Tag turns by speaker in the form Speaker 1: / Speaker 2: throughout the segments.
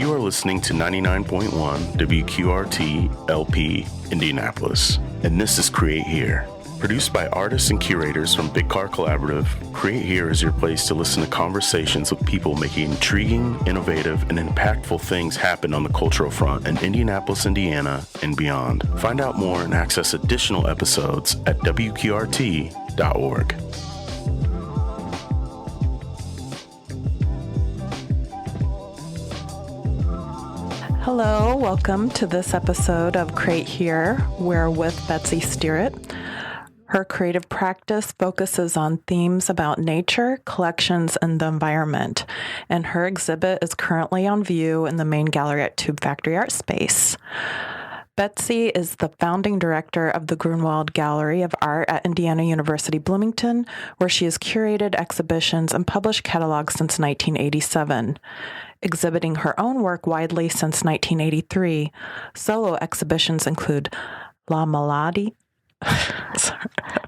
Speaker 1: You are listening to 99.1 WQRT LP Indianapolis, and this is Create Here. Produced by artists and curators from Big Car Collaborative, Create Here is your place to listen to conversations with people making intriguing, innovative, and impactful things happen on the cultural front in Indianapolis, Indiana, and beyond. Find out more and access additional episodes at WQRT.org.
Speaker 2: Hello, welcome to this episode of Create Here. We're with Betsy Stirratt. Her creative practice focuses on themes about nature, collections, and the environment, and her exhibit is currently on view in the main gallery at Tube Factory Art Space. Betsy is the founding director of the Grunwald Gallery of Art at Indiana University Bloomington, where she has curated exhibitions and published catalogs since 1987. Exhibiting her own work widely since 1983, solo exhibitions include La Maladie.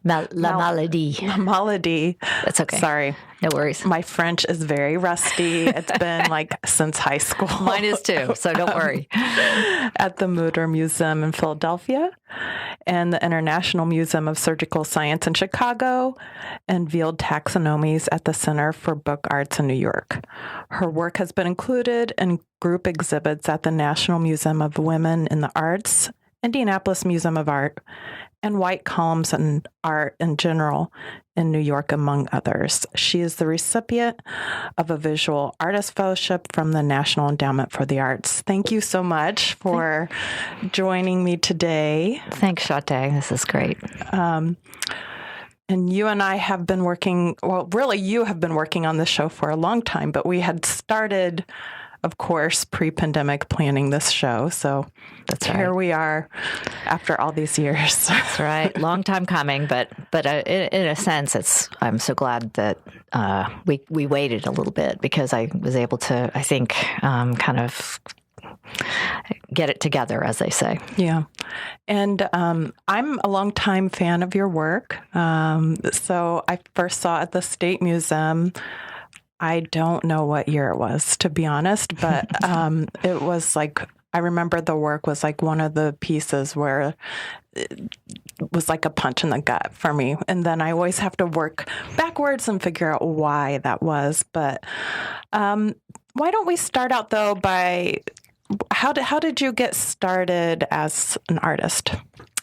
Speaker 3: Maladie.
Speaker 2: Maladie.
Speaker 3: That's okay.
Speaker 2: Sorry.
Speaker 3: No worries.
Speaker 2: My French is very rusty. It's been since high school.
Speaker 3: Mine is too, so don't worry.
Speaker 2: At the Mütter Museum in Philadelphia and the International Museum of Surgical Science in Chicago and Veiled Taxonomies at the Center for Book Arts in New York. Her work has been included in group exhibits at the National Museum of Women in the Arts, Indianapolis Museum of Art, and White Columns and Art in general in New York, among others. She is the recipient of a Visual Artist Fellowship from the National Endowment for the Arts. Thank you so much for joining me today.
Speaker 3: Thanks, Shauta. This is great.
Speaker 2: And you and I have been working, well, really, you have been working on this show for a long time, but we had started, of course, pre-pandemic planning this show. So here we are after all these years.
Speaker 3: That's right. Long time coming, but in a sense, I'm so glad that we waited a little bit because I was able to, I think, kind of get it together, as they say.
Speaker 2: Yeah. And I'm a longtime fan of your work. So I first saw at the State Museum. I don't know what year it was, to be honest, but it was I remember the work was one of the pieces where it was like a punch in the gut for me. And then I always have to work backwards and figure out why that was. But why don't we start out, though, by how did you get started as an artist?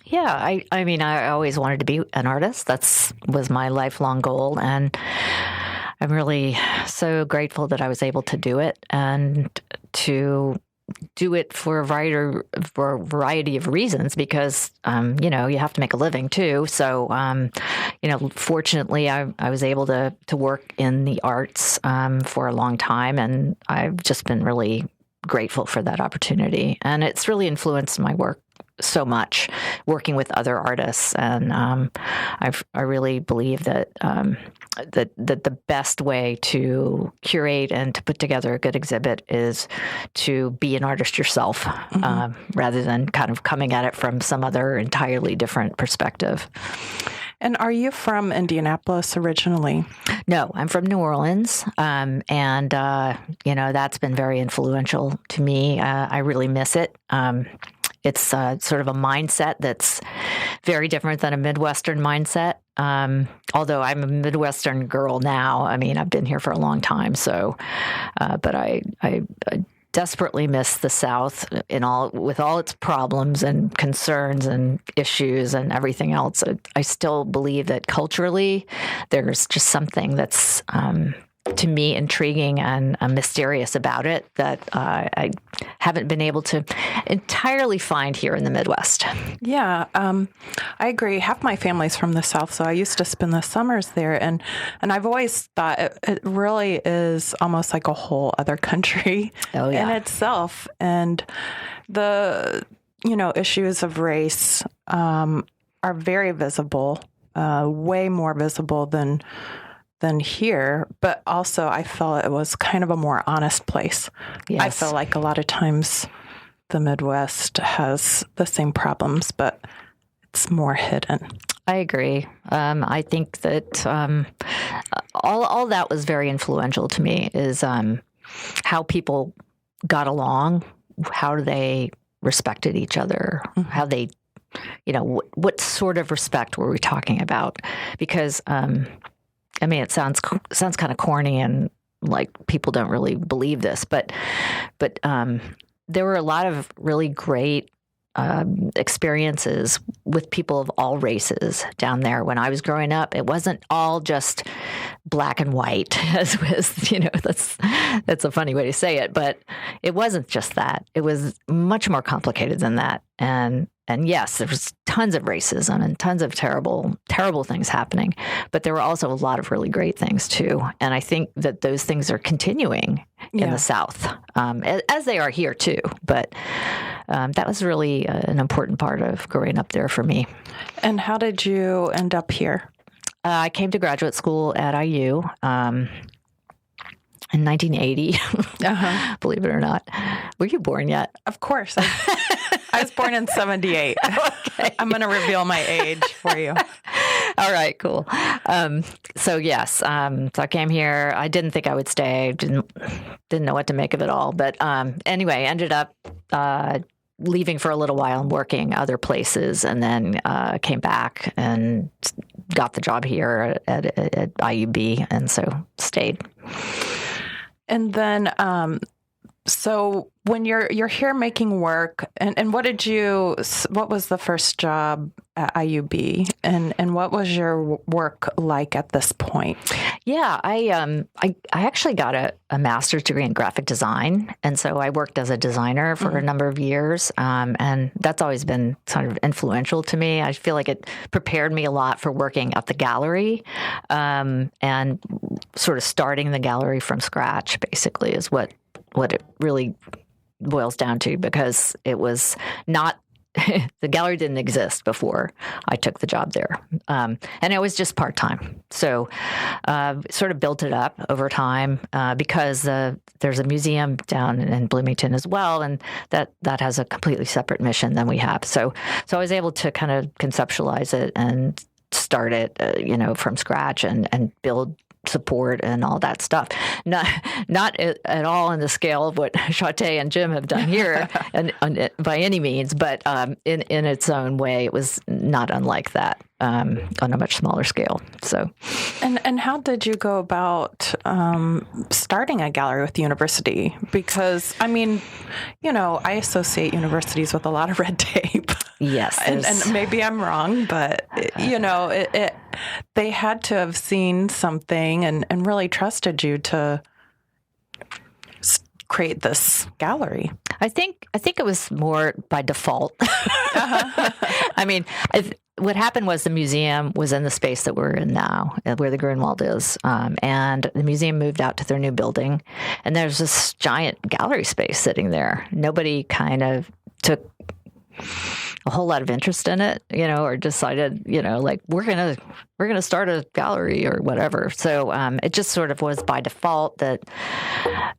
Speaker 3: Yeah, I mean, I always wanted to be an artist. That was my lifelong goal. And I'm really so grateful that I was able to do it and to do it for a variety of reasons because, you have to make a living too. So, fortunately, I was able to work in the arts for a long time, and I've just been really grateful for that opportunity. And it's really influenced my work so much, working with other artists. And I really believe that that the best way to curate and to put together a good exhibit is to be an artist yourself, rather than kind of coming at it from some other entirely different perspective.
Speaker 2: And are you from Indianapolis originally? No,
Speaker 3: I'm from New Orleans, and that's been very influential to me. I really miss it. It's sort of a mindset that's very different than a Midwestern mindset. Although I'm a Midwestern girl now, I mean, I've been here for a long time. So, but I desperately miss the South with all its problems and concerns and issues and everything else. I still believe that culturally, there's just something that's to me intriguing and mysterious about it that I haven't been able to entirely find here in the Midwest.
Speaker 2: Yeah, I agree. Half my family's from the South, so I used to spend the summers there, and I've always thought it really is almost like a whole other country in itself. And the issues of race are very visible, way more visible than here, but also I felt it was kind of a more honest place. Yes. I feel like a lot of times the Midwest has the same problems, but it's more hidden.
Speaker 3: I agree. I think that all that was very influential to me is how people got along, how they respected each other, how they, what sort of respect were we talking about? Because, it sounds kind of corny and like people don't really believe this, but there were a lot of really great experiences with people of all races down there. When I was growing up, it wasn't all just black and white, as was, that's a funny way to say it, but it wasn't just that. It was much more complicated than that. And yes, there was tons of racism and tons of terrible, terrible things happening, but there were also a lot of really great things too. And I think that those things are continuing in the South, as they are here too. But that was really an important part of growing up there for me.
Speaker 2: And how did you end up here?
Speaker 3: I came to graduate school at IU in 1980, believe it or not. Were you born yet?
Speaker 2: Of course. I was born in 78. Okay. I'm going to reveal my age for you.
Speaker 3: All right, cool. So yes, so I came here. I didn't think I would stay. Didn't know what to make of it all. But anyway, ended up leaving for a little while and working other places, and then came back and got the job here at IUB, and so stayed.
Speaker 2: And then, so when you're here making work, and what was the first job at IUB, and what was your work like at this point?
Speaker 3: Yeah, I actually got a master's degree in graphic design, and so I worked as a designer for a number of years, and that's always been sort of influential to me. I feel like it prepared me a lot for working at the gallery, and sort of starting the gallery from scratch, basically, is what it really boils down to, because it was not the gallery didn't exist before I took the job there. And it was just part-time. So sort of built it up over time because there's a museum down in Bloomington as well, and that has a completely separate mission than we have. So I was able to kind of conceptualize it and start it, from scratch and build support and all that stuff. Not at all in the scale of what Shauta and Jim have done here, and by any means, but in its own way, it was not unlike that on a much smaller scale. So,
Speaker 2: and how did you go about starting a gallery with the university? Because I associate universities with a lot of red tape.
Speaker 3: Yes,
Speaker 2: and maybe I'm wrong, but they had to have seen something and really trusted you to create this gallery.
Speaker 3: I think it was more by default. What happened was the museum was in the space that we're in now, where the Grunwald is, and the museum moved out to their new building, and there's this giant gallery space sitting there. Nobody kind of took a whole lot of interest in it, or decided, like we're gonna start a gallery or whatever. So it just sort of was by default that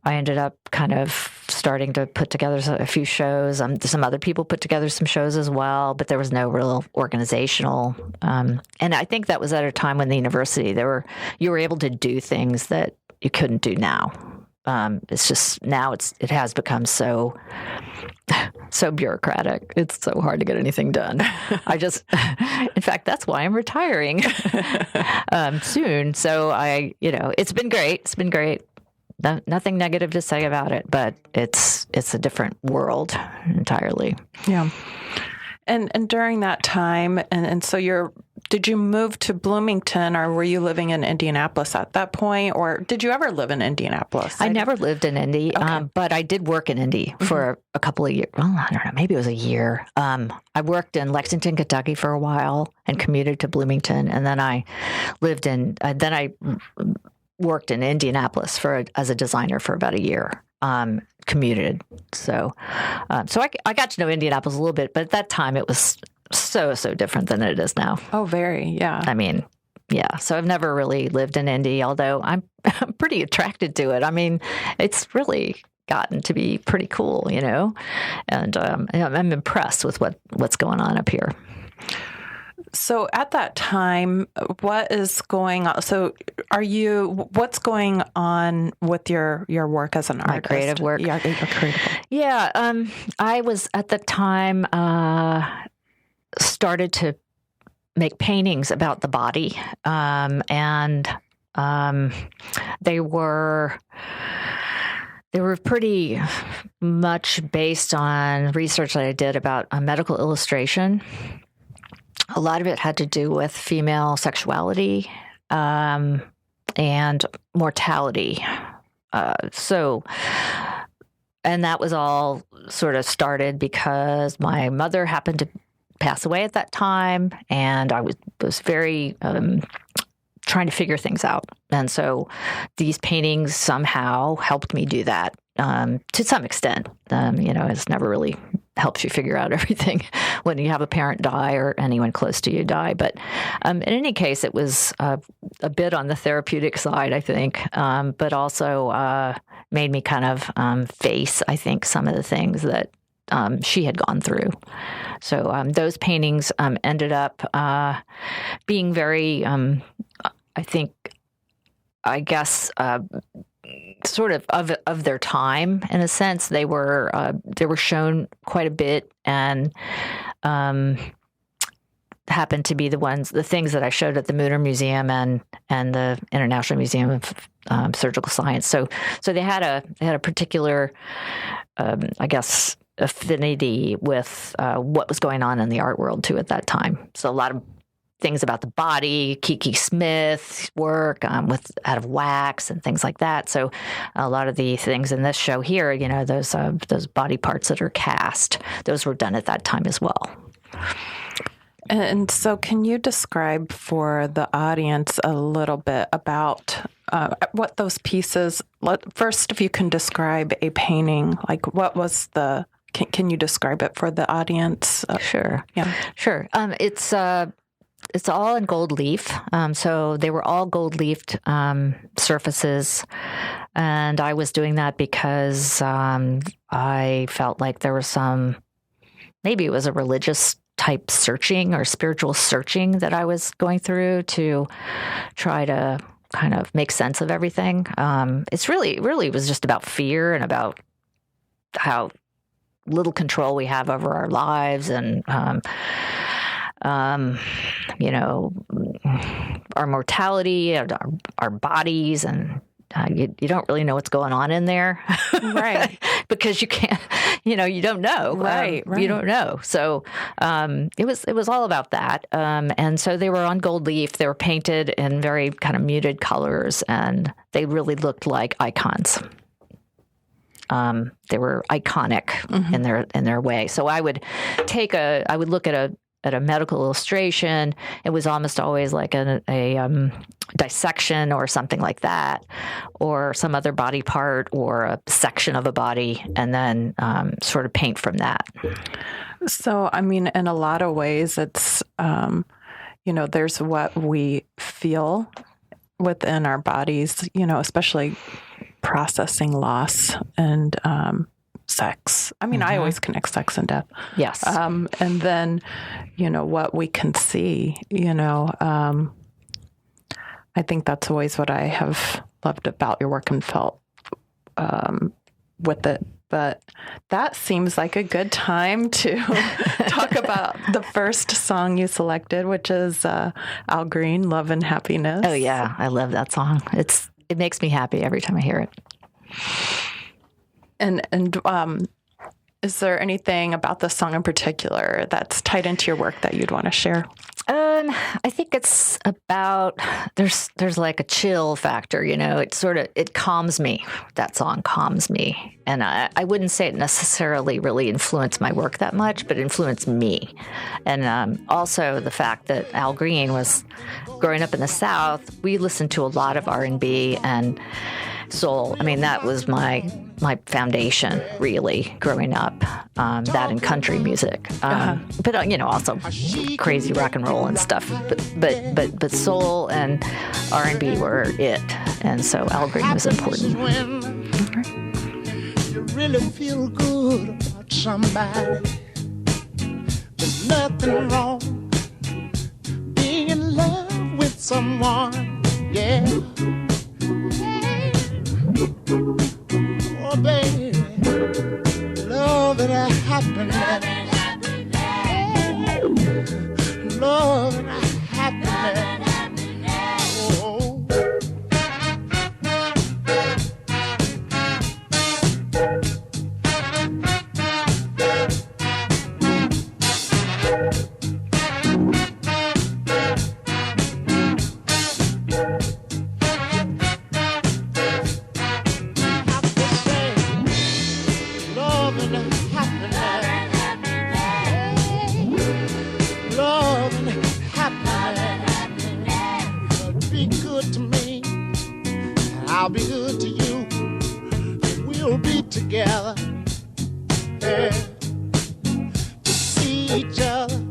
Speaker 3: I ended up kind of starting to put together a few shows. Some other people put together some shows as well, but there was no real organizational. And I think that was at a time when the university you were able to do things that you couldn't do now. It's just now it has become so bureaucratic. It's so hard to get anything done. In fact, that's why I'm retiring soon. So it's been great. It's been great. Nothing negative to say about it, but it's a different world entirely.
Speaker 2: Yeah. And during that time, and so did you move to Bloomington, or were you living in Indianapolis at that point, or did you ever live in Indianapolis?
Speaker 3: I never lived in Indy, okay. But I did work in Indy for a couple of years. Well, I don't know, maybe it was a year. I worked in Lexington, Kentucky for a while and commuted to Bloomington, and then I worked in Indianapolis as a designer for about a year. Commuted. So I got to know Indianapolis a little bit, but at that time it was so different than it is now.
Speaker 2: Oh, very, yeah.
Speaker 3: Yeah. So I've never really lived in Indy, although I'm pretty attracted to it. It's really gotten to be pretty cool, and I'm impressed with what's going on up here.
Speaker 2: So at that time, what is going on? So what's going on with your work as an artist?
Speaker 3: Creative work?
Speaker 2: Yeah, your creative work.
Speaker 3: Yeah, I was at the time started to make paintings about the body, and they were pretty much based on research that I did about medical illustration. A lot of it had to do with female sexuality and mortality. And that was all sort of started because my mother happened to pass away at that time, and I was very trying to figure things out. And so these paintings somehow helped me do that to some extent. It's never really helps you figure out everything when you have a parent die or anyone close to you die. But in any case, it was a bit on the therapeutic side, I think, but also made me kind of face, I think, some of the things that she had gone through. So those paintings ended up being very, I guess, sort of their time in a sense. They were shown quite a bit, and happened to be the things that I showed at the Mütter Museum and the International Museum of Surgical Science. So they had a particular, I guess, affinity with what was going on in the art world too at that time. So a lot of things about the body, Kiki Smith's work with out of wax and things like that. So a lot of the things in this show here, those body parts that are cast, those were done at that time as well.
Speaker 2: And so can you describe for the audience a little bit about what those pieces, first, if you can describe a painting, like what was can you describe it for the audience?
Speaker 3: Sure.
Speaker 2: Yeah.
Speaker 3: Sure. It's all in gold leaf. So they were all gold leafed surfaces. And I was doing that because I felt like there was maybe it was a religious type searching or spiritual searching that I was going through to try to kind of make sense of everything. It's really was just about fear and about how little control we have over our lives and our mortality, our bodies, and you don't really know what's going on in there,
Speaker 2: right?
Speaker 3: Because you can't, you don't know,
Speaker 2: right?
Speaker 3: You don't know. So it was all about that, and so they were on gold leaf. They were painted in very kind of muted colors, and they really looked like icons. They were iconic mm-hmm. in their way. So I would look at a medical illustration. It was almost always like a dissection or something like that, or some other body part or a section of a body, and then sort of paint from that.
Speaker 2: So, I mean, in a lot of ways, it's, there's what we feel within our bodies, especially processing loss and sex. I mean, mm-hmm. I always connect sex and death.
Speaker 3: Yes.
Speaker 2: And then, what we can see, I think that's always what I have loved about your work and felt with it. But that seems like a good time to talk about the first song you selected, which is Al Green, Love and Happiness.
Speaker 3: Oh, yeah. I love that song. It makes me happy every time I hear it.
Speaker 2: And is there anything about this song in particular that's tied into your work that you'd want to share?
Speaker 3: I think it's about there's like a chill factor, it calms me. That song calms me, and I wouldn't say it necessarily really influenced my work that much, but influenced me, and also the fact that Al Green was growing up in the South. We listened to a lot of R&B and soul. I mean, that was my foundation, really, growing up, that and country music. But, also crazy rock and roll and stuff. But soul and R&B were it. And so Al Green was important.
Speaker 4: You really feel good about somebody. There's nothing wrong someone, yeah. Oh, baby, love and happiness. Love and happiness. Oh. I'll be good to you. We'll be together. Yeah. To see each other.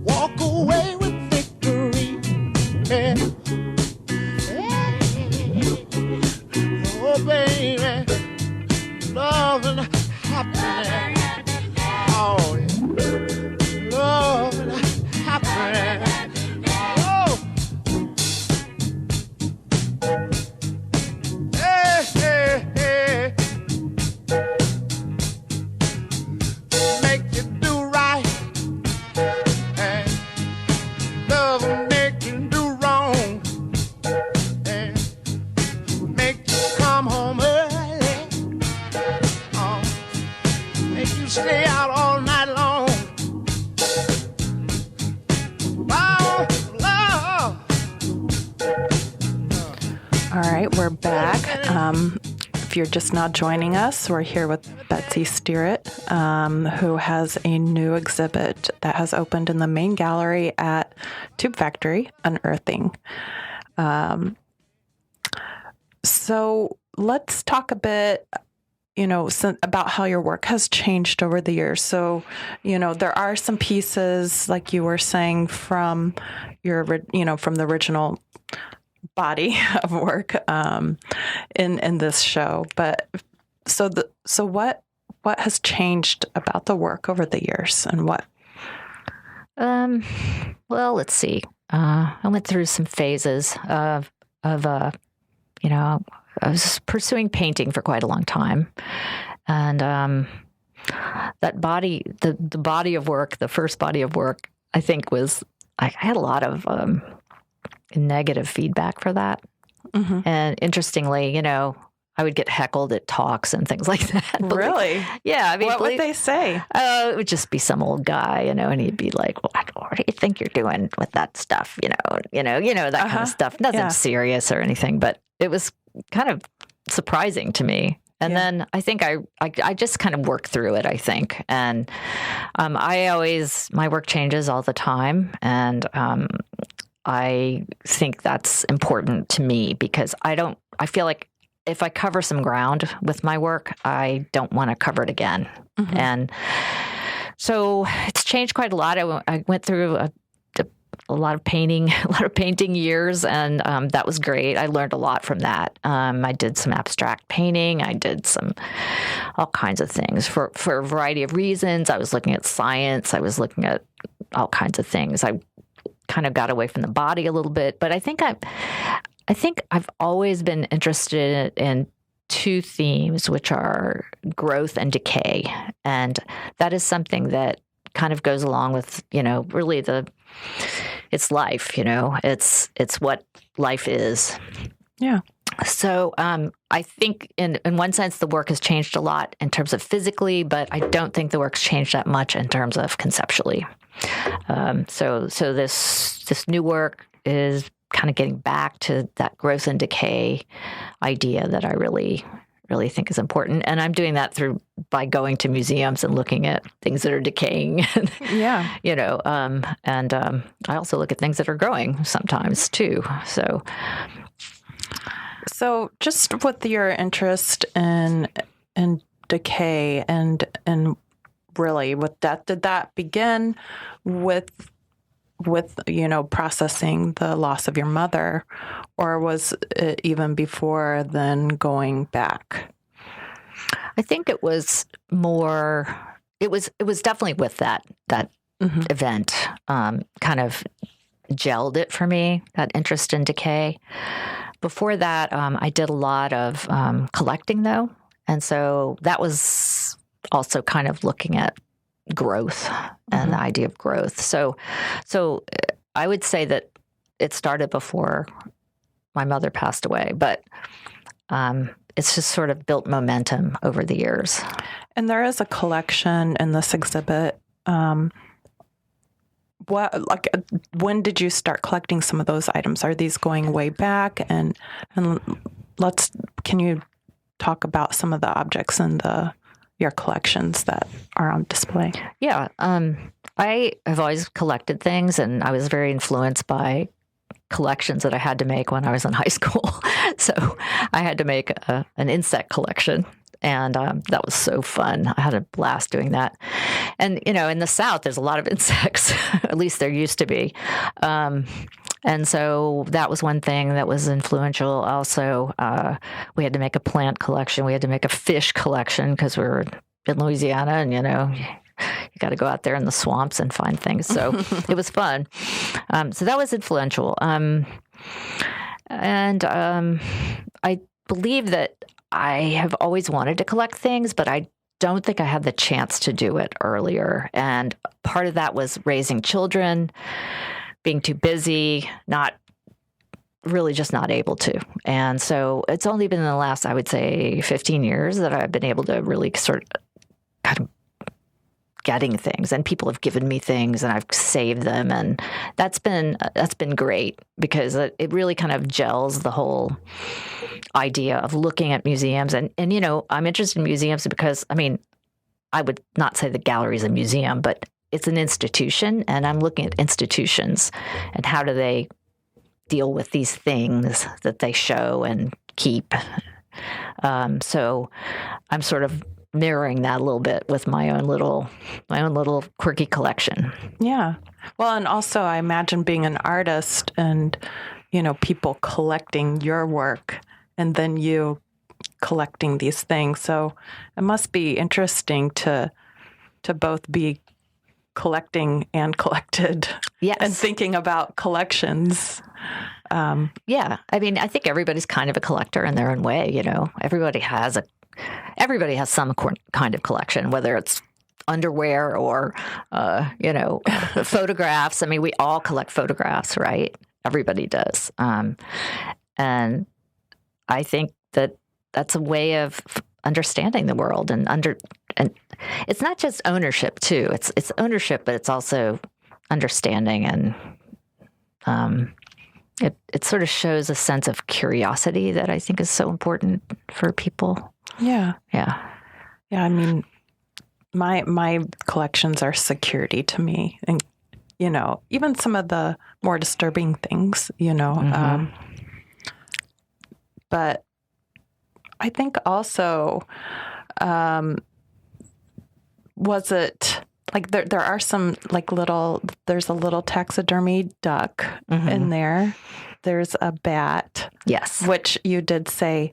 Speaker 4: Walk away with victory. Yeah. Yeah. Oh, baby. Love and happiness. Oh, yeah. Love and happiness. Stay out all night long. Wow, love.
Speaker 2: All right, we're back. If you're just now joining us, we're here with Betsy Stirratt, who has a new exhibit that has opened in the main gallery at Tube Factory, Unearthing. So let's talk a bit about how your work has changed over the years. So, there are some pieces, like you were saying, from from the original body of work in this show. But so what has changed about the work over the years, and what?
Speaker 3: Well, let's see. I went through some phases of I was pursuing painting for quite a long time. And that body, the body of work, the first body of work, I think I had a lot of negative feedback for that. Mm-hmm. And interestingly, I would get heckled at talks and things like that.
Speaker 2: Really?
Speaker 3: Yeah. I mean,
Speaker 2: what would they say?
Speaker 3: It would just be some old guy, and he'd be like, "What do you think you're doing with that stuff?" That kind of stuff. Nothing serious or anything, but it was kind of surprising to me. And then I think I just kind of worked through it, I think. And my work changes all the time. And I think that's important to me because I feel like if I cover some ground with my work, I don't want to cover it again. Mm-hmm. And so it's changed quite a lot. I went through a lot of painting years, and that was great. I learned a lot from that. I did some abstract painting. I did all kinds of things for a variety of reasons. I was looking at science. I was looking at all kinds of things. I kind of got away from the body a little bit, but I think I've always been interested in two themes, which are growth and decay, and that is something that kind of goes along with really it's life. It's what life is. Yeah. So I think in one sense the work has changed a lot in terms of physically, but I don't think the work's changed that much in terms of conceptually. So this new work is kind of getting back to that growth and decay idea that I really think is important. And I'm doing that by going to museums and looking at things that are decaying. Yeah. And I also look at things that are growing sometimes too.
Speaker 2: So just with your interest in decay and really with that, did that begin with processing the loss of your mother, or was it even before then going back?
Speaker 3: I think it was more. It was definitely with that mm-hmm. event, kind of gelled it for me, that interest in decay. Before that, I did a lot of collecting, though. And so that was also kind of looking at growth and the idea of growth. So I would say that it started before my mother passed away, but it's just sort of built momentum over the years.
Speaker 2: And there is a collection in this exhibit. When did you start collecting some of those items? Are these going way back? And can you talk about some of the objects in your collections that are on display?
Speaker 3: Yeah. I have always collected things, and I was very influenced by collections that I had to make when I was in high school. So I had to make an insect collection, and that was so fun. I had a blast doing that. And, in the South, there's a lot of insects, at least there used to be. And so that was one thing that was influential. Also, we had to make a plant collection. We had to make a fish collection because we were in Louisiana, and, you got to go out there in the swamps and find things. So it was fun. So that was influential. And I believe that I have always wanted to collect things, but I don't think I had the chance to do it earlier. And part of that was raising children, being too busy, not able to. And so it's only been in the last, I would say, 15 years that I've been able to really sort of kind of getting things, and people have given me things and I've saved them. And that's been great because it really kind of gels the whole idea of looking at museums. And I'm interested in museums because, I would not say the gallery is a museum, but it's an institution, and I'm looking at institutions and how do they deal with these things that they show and keep. So I'm sort of mirroring that a little bit with my own little quirky collection.
Speaker 2: Yeah. Well, and also I imagine being an artist and, people collecting your work and then you collecting these things. So it must be interesting to both be collecting and collected.
Speaker 3: Yes.
Speaker 2: And thinking about collections.
Speaker 3: Yeah. I think everybody's kind of a collector in their own way, Everybody has some kind of collection, whether it's underwear or, photographs. We all collect photographs, right? Everybody does. And I think that that's a way of understanding the world and it's not just ownership too. It's ownership, but it's also understanding, and it sort of shows a sense of curiosity that I think is so important for people.
Speaker 2: Yeah.
Speaker 3: Yeah.
Speaker 2: Yeah. My collections are security to me. And, even some of the more disturbing things, but I think also, was it like there are some like there's a little taxidermy duck in there. There's a bat.
Speaker 3: Yes.
Speaker 2: Which you did say,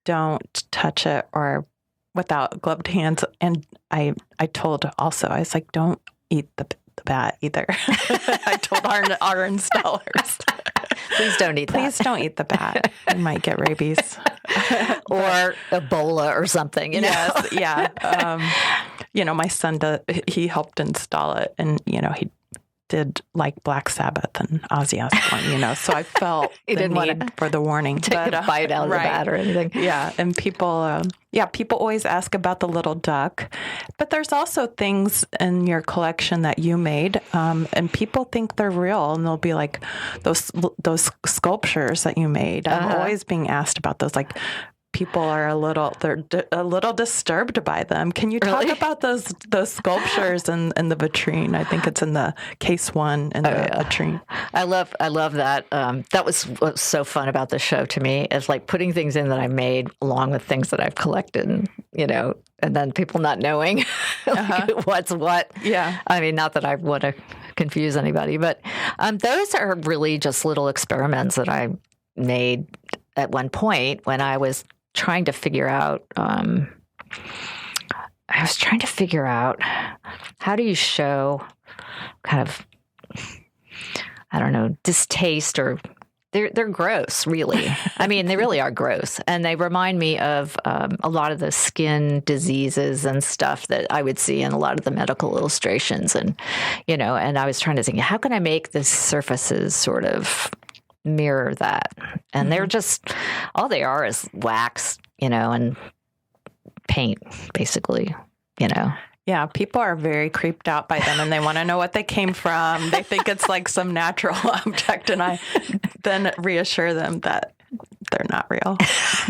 Speaker 2: don't touch it or without gloved hands. And I told also, I was like, don't eat the bat either. I told our installers.
Speaker 3: Please don't eat that.
Speaker 2: Please don't eat the bat. You might get rabies.
Speaker 3: Or Ebola or something,
Speaker 2: Yes, yeah. My son, he helped install it, and, he did like Black Sabbath and Ozzy Osbourne, so I felt the need for the warning.
Speaker 3: Take a bite out of the bat or anything.
Speaker 2: Yeah, and people always ask about the little duck, but there's also things in your collection that you made, and people think they're real, and they'll be like those sculptures that you made. I'm always being asked about those, like. People are a little disturbed by them. Can you talk about those sculptures in the vitrine? I think it's in the case one in the vitrine.
Speaker 3: I love that. That was what's so fun about the show to me, is like putting things in that I made along with things that I've collected, and then people not knowing what's what.
Speaker 2: Yeah.
Speaker 3: Not that I want to confuse anybody, but those are really just little experiments that I made at one point when I was trying to figure out, how do you show kind of, I don't know, distaste or they're gross, really. I mean, they really are gross. And they remind me of a lot of the skin diseases and stuff that I would see in a lot of the medical illustrations. And, and I was trying to think, how can I make the surfaces sort of mirror that? And they're just, all they are is wax, and paint, basically,
Speaker 2: Yeah, people are very creeped out by them, and they want to know what they came from. They think it's like some natural object, and I then reassure them that they're not real.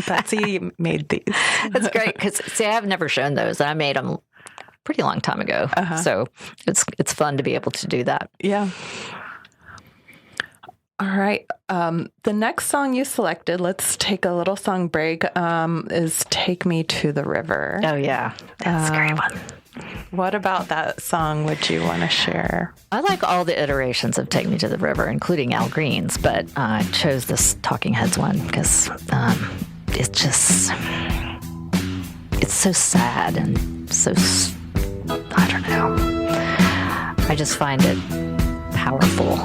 Speaker 2: Betsy made these.
Speaker 3: That's great, because, see, I have never shown those, and I made them a pretty long time ago. So it's fun to be able to do that.
Speaker 2: Yeah. All right. The next song you selected, let's take a little song break, is Take Me to the River.
Speaker 3: Oh, yeah. That's a great one.
Speaker 2: What about that song would you want to share?
Speaker 3: I like all the iterations of Take Me to the River, including Al Green's, but I chose this Talking Heads one because it's so sad and so, I don't know. I just find it powerful.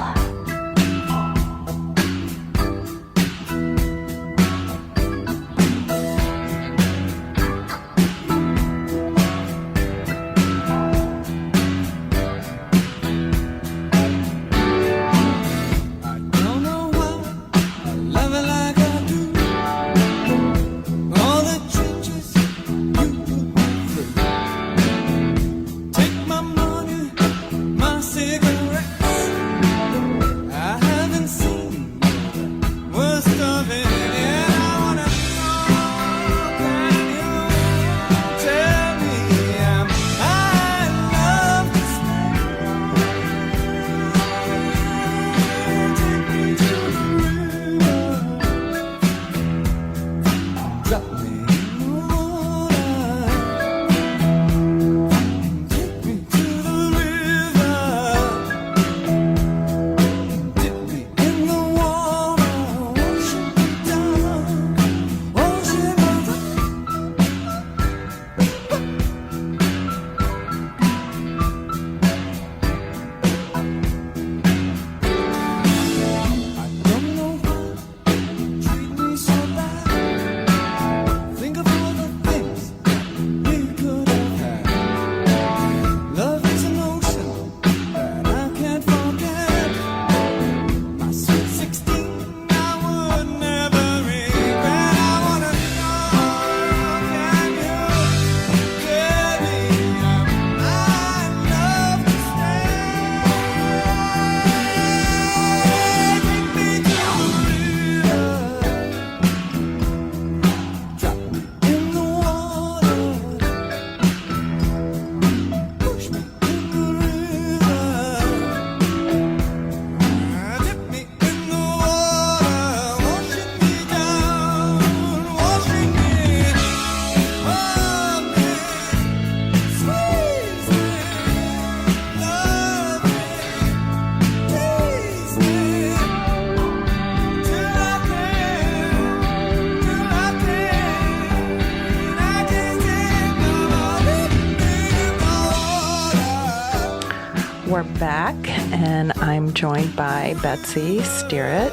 Speaker 2: We're back, and I'm joined by Betsy Stirratt,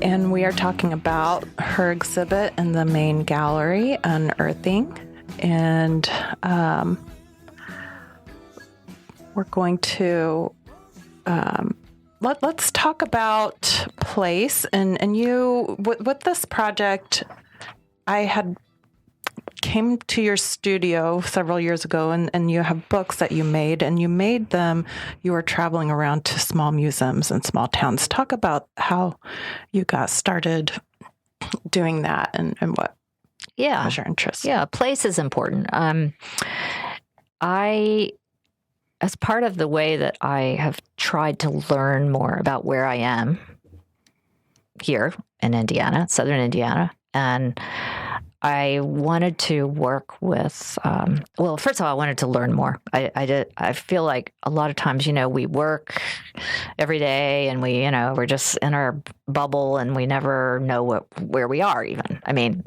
Speaker 2: and we are talking about her exhibit in the main gallery, Unearthing, and we're going to let's talk about place, and you with this project. I had came to your studio several years ago, and you have books that you made, and you made them. You were traveling around to small museums and small towns. Talk about how you got started doing that, and what was your interest?
Speaker 3: Yeah, place is important. As part of the way that I have tried to learn more about where I am here in Indiana, Southern Indiana, and I wanted to work with, well, first of all, I wanted to learn more. I feel like a lot of times, we work every day and we're just in our bubble and we never know where we are even. I mean,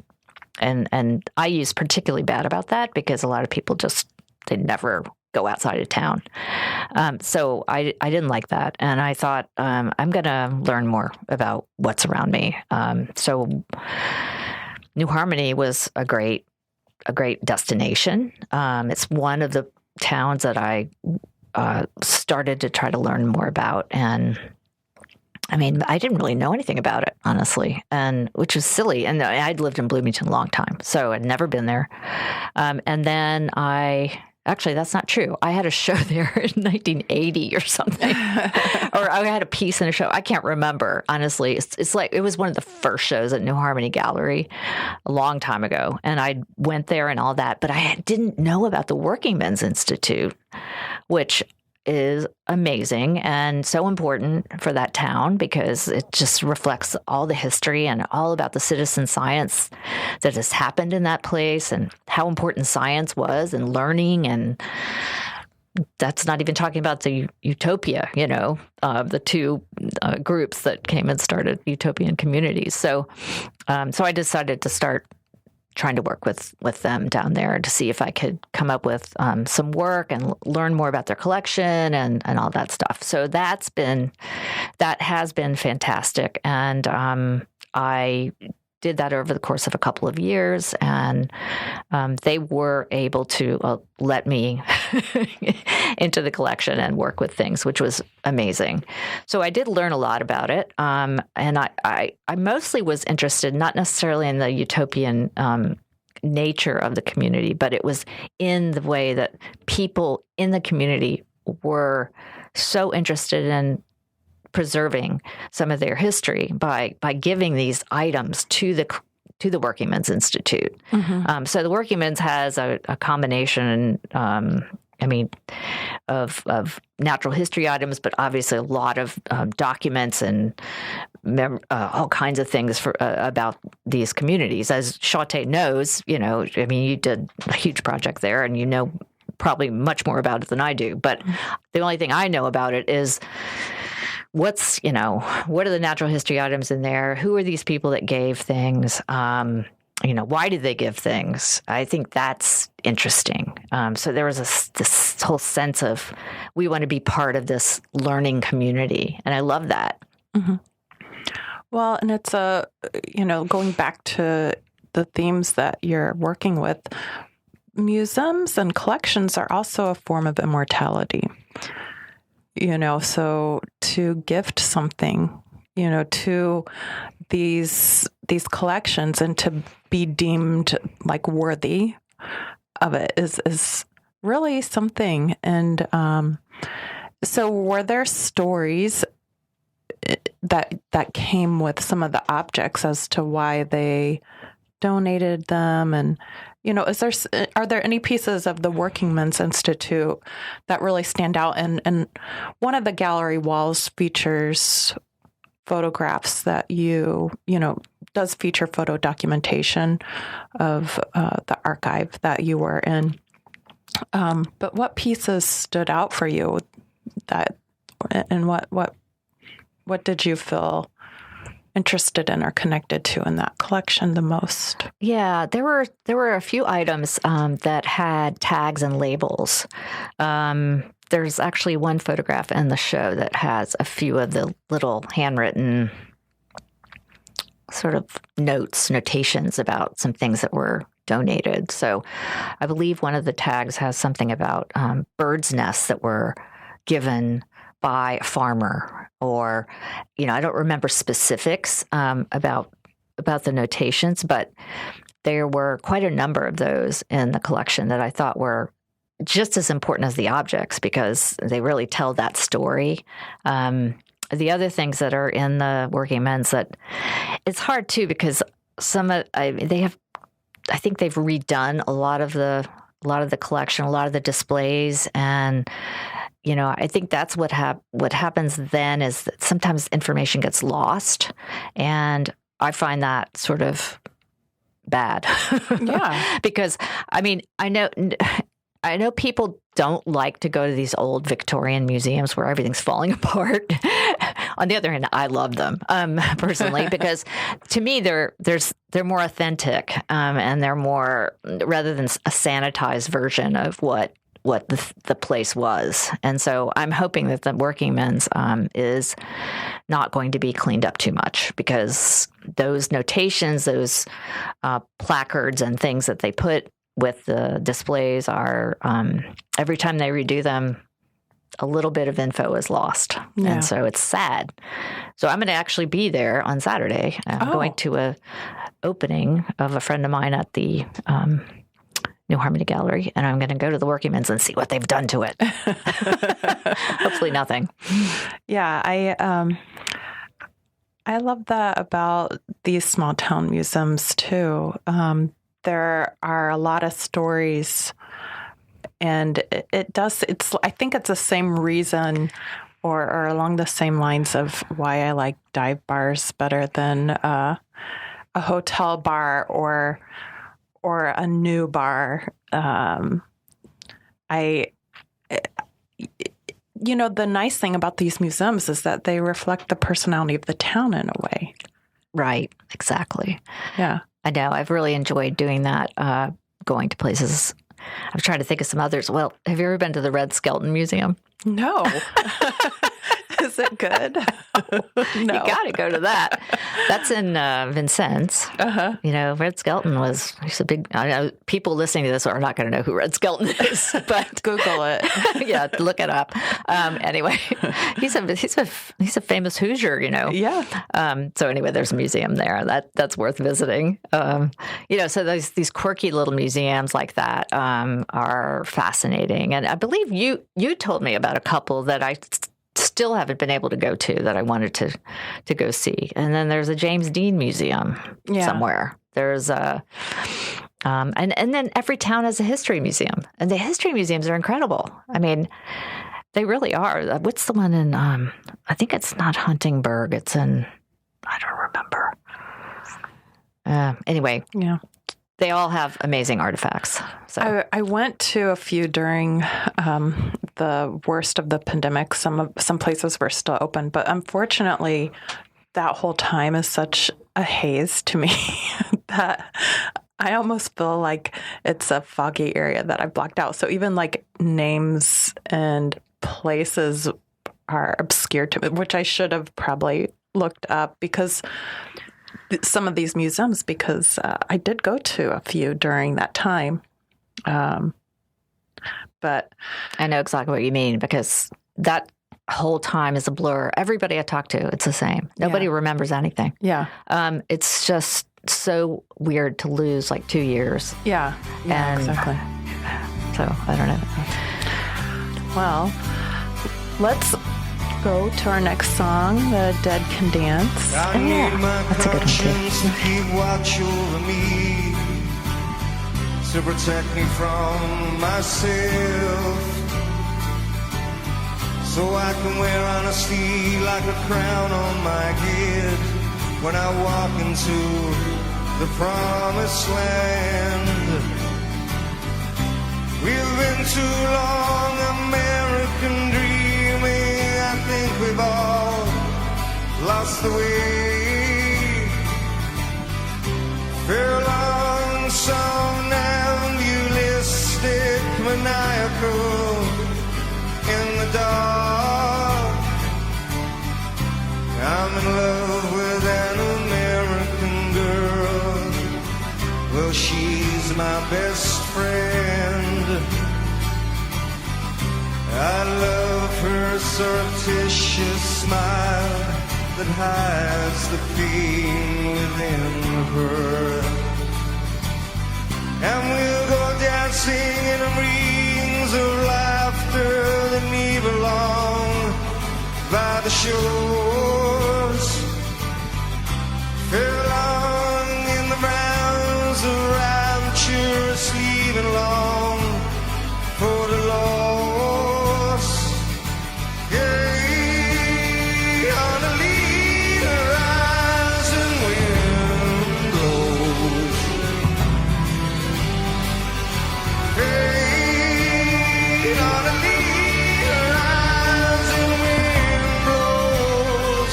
Speaker 3: and I use particularly bad about that because a lot of people they never go outside of town. So I didn't like that. And I thought, I'm going to learn more about what's around me. So New Harmony was a great destination. It's one of the towns that I started to try to learn more about. And I mean, I didn't really know anything about it, honestly, and which was silly. And I'd lived in Bloomington a long time, so I'd never been there. And then actually, that's not true. I had a show there in 1980 or something, or I had a piece in a show. I can't remember, honestly. It's like it was one of the first shows at New Harmony Gallery a long time ago, and I went there and all that. But I didn't know about the Working Men's Institute, which is amazing and so important for that town because it just reflects all the history and all about the citizen science that has happened in that place and how important science was and learning. And that's not even talking about the Utopia, the two groups that came and started utopian communities. So I decided to start trying to work with them down there to see if I could come up with some work and learn more about their collection and all that stuff. So that has been fantastic. And I did that over the course of a couple of years, and they were able to let me into the collection and work with things, which was amazing. So I did learn a lot about it, and I mostly was interested not necessarily in the utopian nature of the community, but it was in the way that people in the community were so interested in preserving some of their history by giving these items to the Working Men's Institute. Mm-hmm. So the Working Men's has a combination, of natural history items, but obviously a lot of documents and all kinds of things about these communities. As Shauta knows, you did a huge project there, and you know probably much more about it than I do. But the only thing I know about it is what are the natural history items in there? Who are these people that gave things? Why did they give things? I think that's interesting. So there was this whole sense of we want to be part of this learning community, and I love that.
Speaker 2: Mm-hmm. Well, and it's going back to the themes that you're working with, museums and collections are also a form of immortality. So to gift something, to these collections and to be deemed like worthy of it is really something. And so were there stories that came with some of the objects as to why they donated them? And are there any pieces of the Working Men's Institute that really stand out? And one of the gallery walls features photographs that does feature photo documentation of the archive that you were in. But what pieces stood out for you and what did you feel interested in or connected to in that collection the most?
Speaker 3: Yeah, there were a few items that had tags and labels. There's actually one photograph in the show that has a few of the little handwritten sort of notations about some things that were donated. So I believe one of the tags has something about birds' nests that were given by a farmer, or, I don't remember specifics about the notations, but there were quite a number of those in the collection that I thought were just as important as the objects because they really tell that story. The other things that are in the Working Men's that it's hard too because I think they've redone a lot of the collection, a lot of the displays, and I think that's what happens then is that sometimes information gets lost, and I find that sort of bad. Yeah, because I know people don't like to go to these old Victorian museums where everything's falling apart. On the other hand, I love them personally because to me they're more authentic and they're more rather than a sanitized version of what what the place was. And so I'm hoping that the working men's is not going to be cleaned up too much, because those notations, those placards and things that they put with the displays are, every time they redo them, a little bit of info is lost.
Speaker 2: Yeah.
Speaker 3: And so it's sad. So I'm going to actually be there on Saturday. I'm going to a opening of a friend of mine at the New Harmony Gallery, and I'm going to go to the working men's and see what they've done to it. Hopefully nothing.
Speaker 2: Yeah, I love that about these small town museums too. There are a lot of stories, and I think it's the same reason or along the same lines of why I like dive bars better than a hotel bar or a new bar. The nice thing about these museums is that they reflect the personality of the town in a way.
Speaker 3: Right. Exactly.
Speaker 2: Yeah.
Speaker 3: I know. I've really enjoyed doing that, going to places. I'm trying to think of some others. Well, have you ever been to the Red Skelton Museum?
Speaker 2: No. Is it good? No.
Speaker 3: You got to go to that. That's in Vincennes.
Speaker 2: Uh-huh.
Speaker 3: Red Skelton he's a big, I know people listening to this are not going to know who Red Skelton is, but
Speaker 2: Google it.
Speaker 3: Yeah, look it up. Anyway, he's a famous Hoosier,
Speaker 2: Yeah.
Speaker 3: So anyway, there's a museum there that's worth visiting. So these quirky little museums like that are fascinating. And I believe you told me about a couple that I still haven't been able to go to that I wanted to go see. And then there's a James Dean Museum somewhere. There's and then every town has a history museum, and the history museums are incredible. I mean, they really are. What's the one in? I think it's not Huntingburg. It's in, I don't remember. Anyway,
Speaker 2: yeah.
Speaker 3: They all have amazing artifacts. So
Speaker 2: I went to a few during the worst of the pandemic. Some places were still open, but unfortunately, that whole time is such a haze to me that I almost feel like it's a foggy area that I blocked out. So even like names and places are obscure to me, which I should have probably looked up because some of these museums, because I did go to a few during that time. But
Speaker 3: I know exactly what you mean, because that whole time is a blur. Everybody I talk to, it's the same. Nobody remembers anything.
Speaker 2: Yeah.
Speaker 3: It's just so weird to lose like 2 years.
Speaker 2: Yeah. Yeah,
Speaker 3: and
Speaker 2: exactly.
Speaker 3: So I don't know.
Speaker 2: Well, let's go to our next song, The Dead Can Dance.
Speaker 4: I need my
Speaker 3: that's a good one too.
Speaker 4: conscience to keep watch over me, to protect me from myself, so I can wear honesty like a crown on my head when I walk into the promised land. We've been too long American dreaming. I think we've all lost the way. Furlong, somnambulistic, maniacal in the dark. I'm in love with an American girl. Well, she's my best friend. I love her surreptitious smile that hides the pain within her. And we'll go dancing in rings of laughter that me belong by the shores. Furlong in the rounds of rapturous leaving long for the lost. Yea, on the lead horizon wind blows. Hey, on the lead horizon wind blows.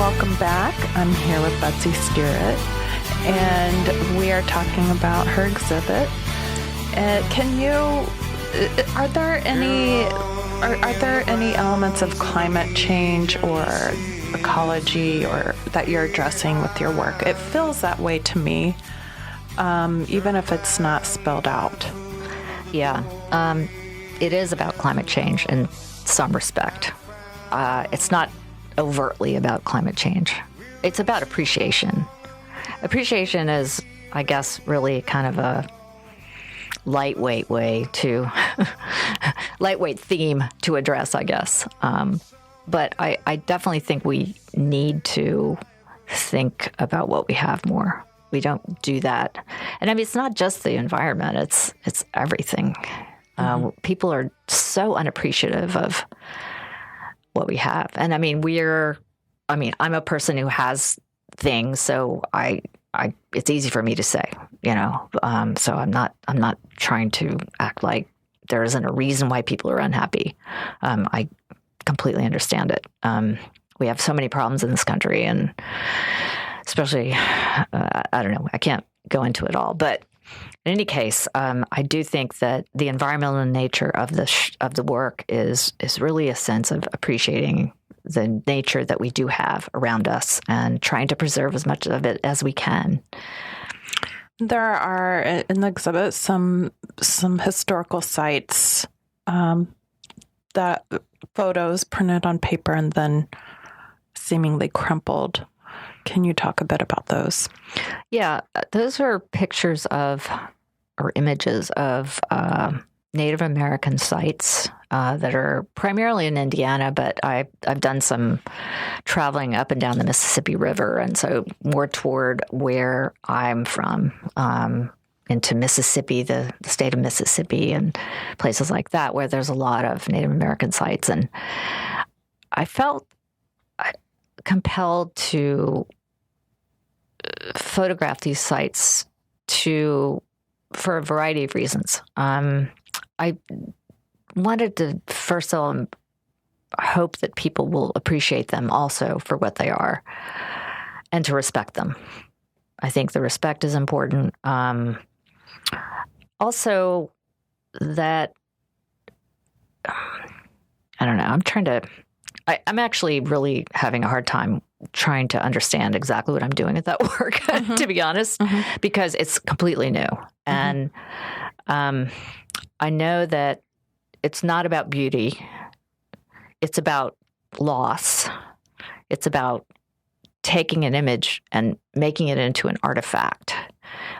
Speaker 2: Welcome back. I'm here with Betsy Stirratt, and we are talking about her exhibit. Are there any elements of climate change or ecology or that you're addressing with your work? It feels that way to me, even if it's not spelled out.
Speaker 3: Yeah, it is about climate change in some respect. It's not overtly about climate change. It's about appreciation. Appreciation is, I guess, really kind of a lightweight theme to address, I guess. But I definitely think we need to think about what we have more. We don't do that. And I mean, it's not just the environment, it's everything. People are so unappreciative of what we have. And I mean, I'm a person who has things, so it's easy for me to say, so I'm not trying to act like there isn't a reason why people are unhappy. I completely understand it. We have so many problems in this country, and especially, I don't know, I can't go into it all, but in any case, I do think that the environmental nature of the work is really a sense of appreciating the nature that we do have around us and trying to preserve as much of it as we can.
Speaker 2: There are in the exhibit some historical sites that photos printed on paper and then seemingly crumpled. Can you talk a bit about those?
Speaker 3: Yeah, those are pictures of or images of Native American sites that are primarily in Indiana, but I've done some traveling up and down the Mississippi River, and so more toward where I'm from, into Mississippi, the state of Mississippi, and places like that where there's a lot of Native American sites. And I felt compelled to photograph these sites for a variety of reasons. I wanted to first of all hope that people will appreciate them also for what they are and to respect them. I think the respect is important. Also that, I don't know, I'm actually really having a hard time trying to understand exactly what I'm doing at that work, to be honest, because it's completely new. And I know that it's not about beauty. It's about loss. It's about taking an image and making it into an artifact,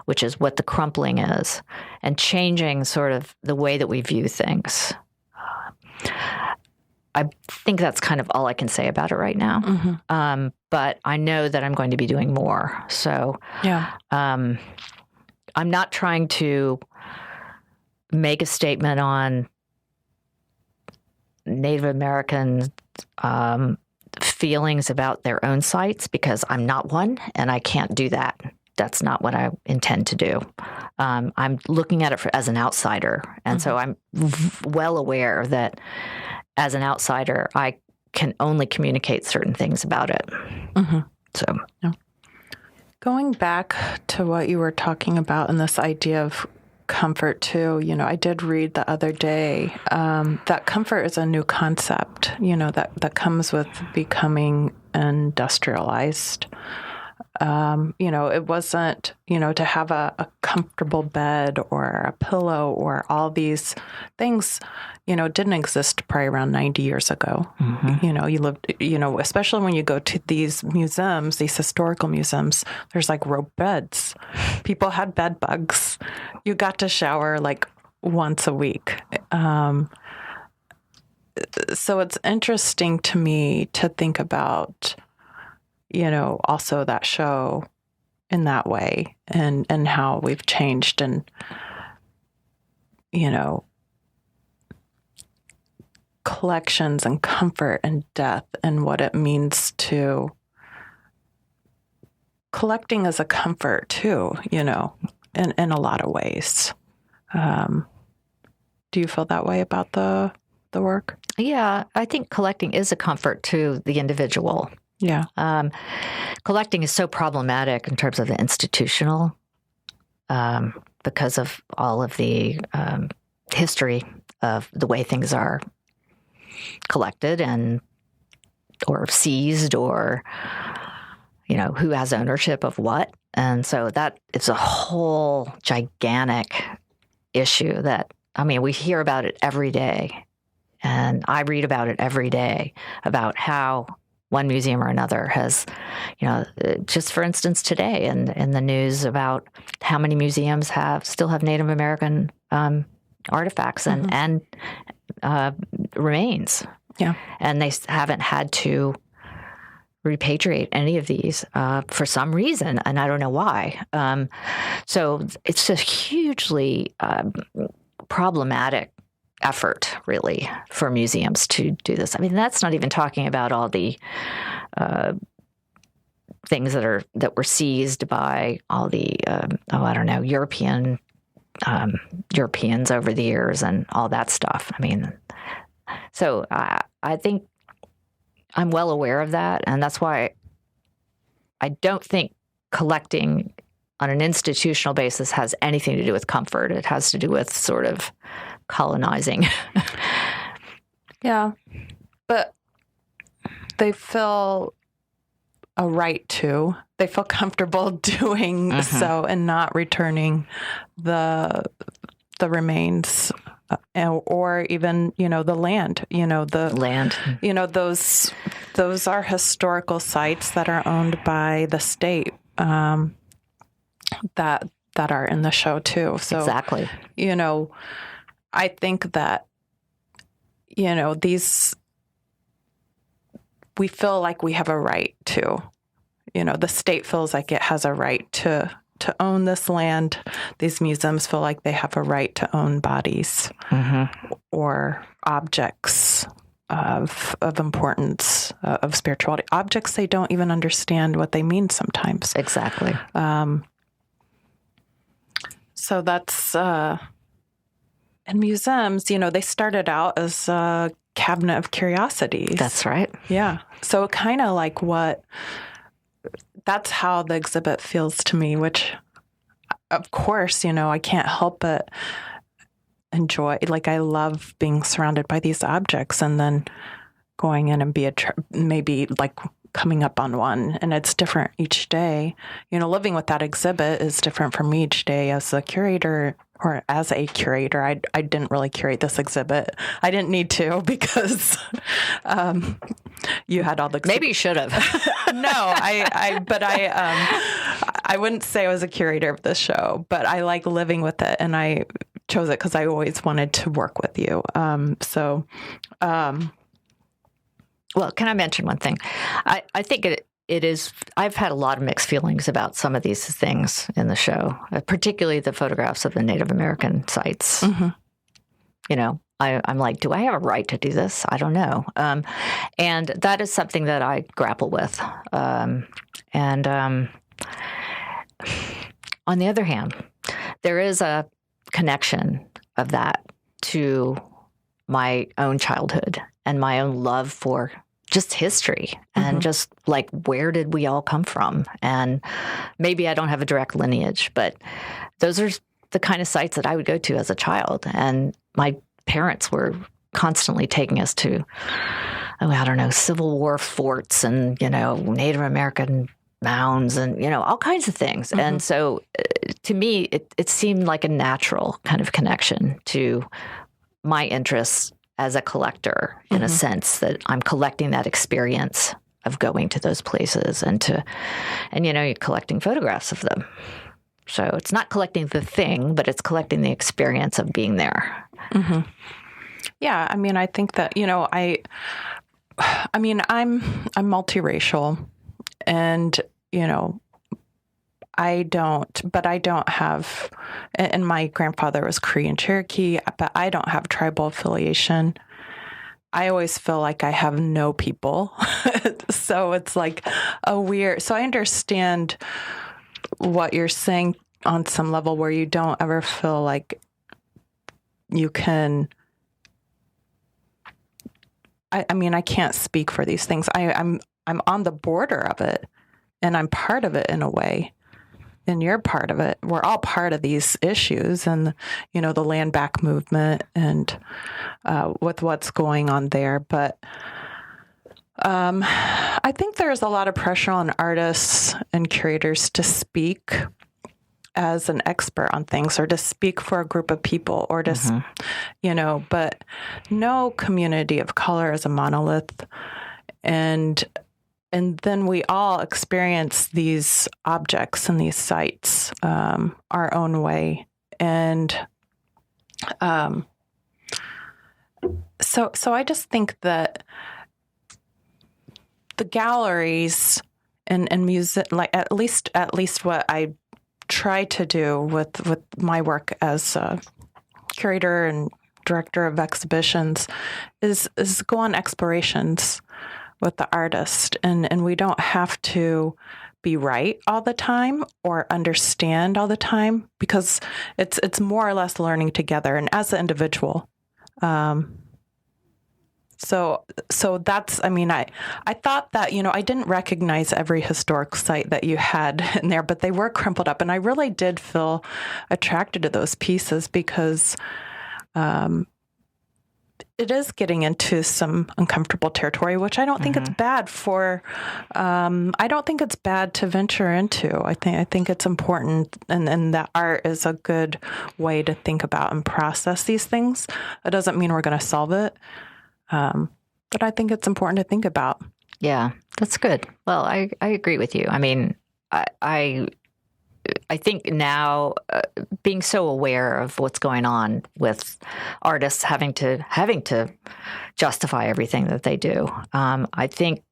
Speaker 3: which is what the crumpling is, and changing sort of the way that we view things. I think that's kind of all I can say about it right now. But I know that I'm going to be doing more. So I'm not trying to make a statement on Native American feelings about their own sites, because I'm not one and I can't do that. That's not what I intend to do. I'm looking at it as an outsider. And so I'm well aware that as an outsider, I can only communicate certain things about it. So,
Speaker 2: going back to what you were talking about and this idea of comfort too, I did read the other day that comfort is a new concept, that comes with becoming industrialized. It wasn't, to have a comfortable bed or a pillow or all these things, didn't exist probably around 90 years ago. You lived, especially when you go to these museums, these historical museums, there's like rope beds. People had bed bugs. You got to shower like once a week. So it's interesting to me to think about, also that show in that way and how we've changed and, collections and comfort and death and what it means to collecting as a comfort too, in a lot of ways. Do you feel that way about the work?
Speaker 3: Yeah, I think collecting is a comfort to the individual.
Speaker 2: Yeah.
Speaker 3: Collecting is so problematic in terms of the institutional because of all of the history of the way things are collected and or seized or, who has ownership of what. And so that it's a whole gigantic issue that, we hear about it every day. And I read about it every day about how one museum or another has, just for instance, today in the news about how many museums still have Native American artifacts and remains.
Speaker 2: Yeah.
Speaker 3: And they haven't had to repatriate any of these for some reason, and I don't know why. So it's a hugely problematic effort, really, for museums to do this. That's not even talking about all the things that were seized by all the Europeans over the years and all that stuff. So I think I'm well aware of that, and that's why I don't think collecting on an institutional basis has anything to do with comfort. It has to do with sort of colonizing.
Speaker 2: Yeah, but they feel a right to. They feel comfortable doing so and not returning the remains. Or even, the land, the
Speaker 3: land,
Speaker 2: those are historical sites that are owned by the state, that are in the show too. So
Speaker 3: exactly,
Speaker 2: I think that, we feel like we have a right to, the state feels like it has a right to own this land. These museums feel like they have a right to own bodies or objects of importance, of spirituality. Objects they don't even understand what they mean sometimes.
Speaker 3: Exactly.
Speaker 2: So that's, and museums, they started out as a cabinet of curiosities.
Speaker 3: That's right.
Speaker 2: Yeah. So kind of like that's how the exhibit feels to me, which, of course, I can't help but enjoy. Like, I love being surrounded by these objects and then going in and maybe like coming up on one. And it's different each day. Living with that exhibit is different from me each day as a curator. Or as a curator, I didn't really curate this exhibit. I didn't need to because you had all the.
Speaker 3: Maybe you should have.
Speaker 2: No, I wouldn't say I was a curator of this show, but I like living with it, and I chose it because I always wanted to work with you.
Speaker 3: Well, can I mention one thing? I think it is. I've had a lot of mixed feelings about some of these things in the show, particularly the photographs of the Native American sites. I'm like, do I have a right to do this? I don't know. And that is something that I grapple with. On the other hand, there is a connection of that to my own childhood and my own love for just history and just like, where did we all come from? And maybe I don't have a direct lineage, but those are the kind of sites that I would go to as a child. And my parents were constantly taking us to, Civil War forts and, Native American mounds and, all kinds of things. And so to me, it seemed like a natural kind of connection to my interests as a collector, in a sense that I'm collecting that experience of going to those places and you're collecting photographs of them. So it's not collecting the thing, but it's collecting the experience of being there.
Speaker 2: Yeah. I think that, I'm multiracial and, I don't have, and my grandfather was Cree and Cherokee, but I don't have tribal affiliation. I always feel like I have no people. So it's like so I understand what you're saying on some level where you don't ever feel like you can, I can't speak for these things. I'm I'm on the border of it, and I'm part of it in a way. And you're part of it. We're all part of these issues, and the land back movement, and with what's going on there. But I think there's a lot of pressure on artists and curators to speak as an expert on things, or to speak for a group of people, or to, but no community of color is a monolith. And then we all experience these objects and these sites our own way. And so I just think that the galleries and music, like at least what I try to do with my work as a curator and director of exhibitions is go on explorations with the artist, and we don't have to be right all the time or understand all the time, because it's more or less learning together and as an individual. So that's, I thought that, I didn't recognize every historic site that you had in there, but they were crumpled up, and I really did feel attracted to those pieces because it is getting into some uncomfortable territory, which I don't think it's bad for. I don't think it's bad to venture into. I think it's important, and that art is a good way to think about and process these things. It doesn't mean we're going to solve it, but I think it's important to think about.
Speaker 3: Yeah, that's good. Well, I agree with you. I mean, I think now being so aware of what's going on with artists having to justify everything that they do, I think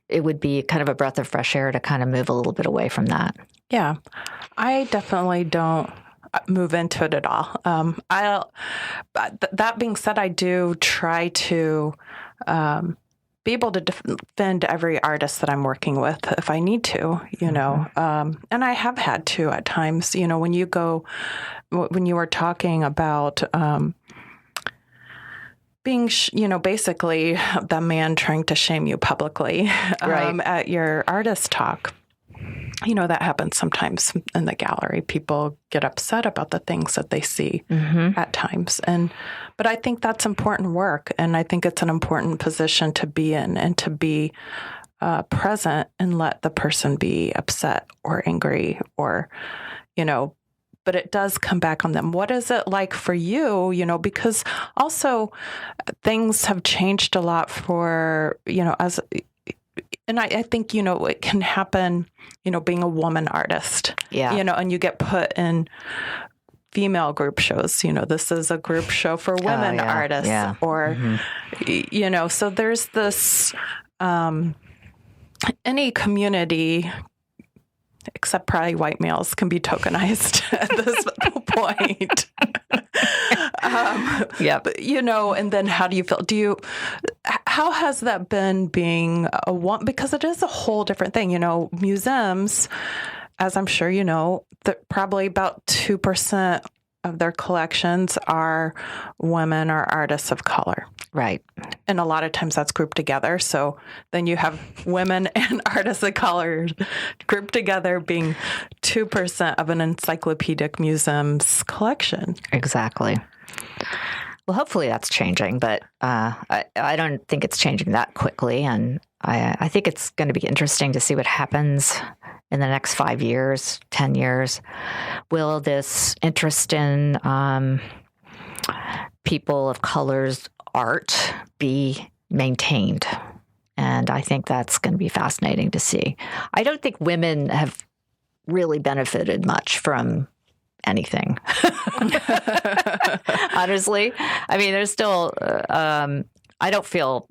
Speaker 3: it would be kind of a breath of fresh air to kind of move a little bit away from that. Yeah,
Speaker 2: I definitely don't move into it at all. That being said, I do try to be able to defend every artist that I'm working with if I need to, and I have had to at times. When you were talking about being, basically the man trying to shame you publicly at your artist talk. That happens sometimes in the gallery. People get upset about the things that they see at times. But I think that's important work, and I think it's an important position to be in, and to be present and let the person be upset or angry or, but it does come back on them. What is it like for you, because also things have changed a lot for, and I think, it can happen, being a woman artist, and you get put in female group shows, this is a group show for women artists, or, so there's this, any community, except probably white males, can be tokenized at this point. And then how do you feel? How has that been being a one? Because it is a whole different thing. Museums, as I'm sure that probably about 2% of their collections are women or artists of color.
Speaker 3: Right.
Speaker 2: And a lot of times that's grouped together. So then you have women and artists of color grouped together being 2% of an encyclopedic museum's collection.
Speaker 3: Exactly. Well, hopefully that's changing, but I don't think it's changing that quickly. And I think it's going to be interesting to see what happens in the next 5 years, 10 years. Will this interest in people of color's art be maintained? And I think that's going to be fascinating to see. I don't think women have really benefited much from anything. Honestly. I mean, there's still, I don't feel